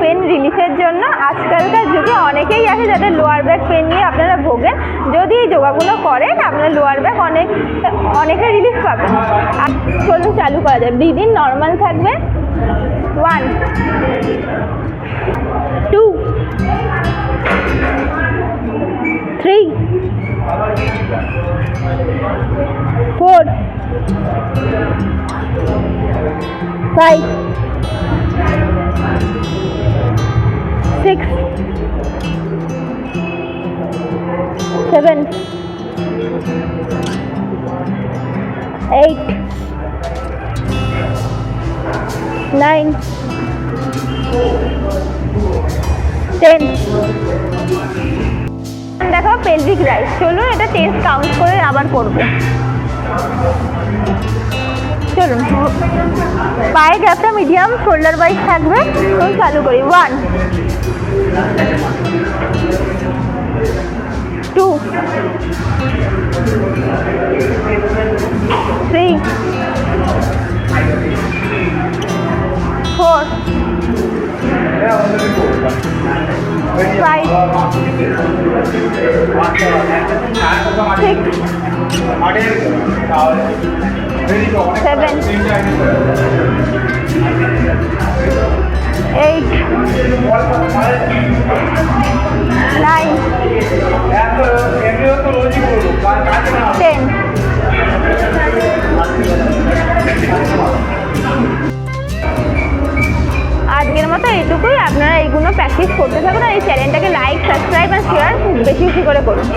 Pen রিলিফের জন্য আজকালকার যুগে অনেকেই আছে যাদের লোয়ার ব্যাক পেন নিয়ে আপনারা ভোগেন। যদি এই যোগাগুলো করেন আপনার লোয়ার ব্যাক অনেকে রিলিফ পাবেন। আর চলুন চালু করা যায়। ব্রিদিং নর্মাল থাকবে। 1 2 3 4 5 6 7 8 9 10। দেখো পেলভিক রাইজ। চলুন এটা 10 কাউন্ট করে আবার করবো। চলুন পায়ে গ্যাপটা মিডিয়াম শোল্ডার ওয়াইজ থাকবে। চলুন চালু করি। 1 2 3 4 5 6 7 8 9 10। আজকের মতো এইটুকুই। আপনারা এইগুলো প্র্যাকটিস করতে থাকুন আর এই চ্যানেলটাকে লাইক, সাবস্ক্রাইব আর শেয়ার বেশি বেশি করে করুন।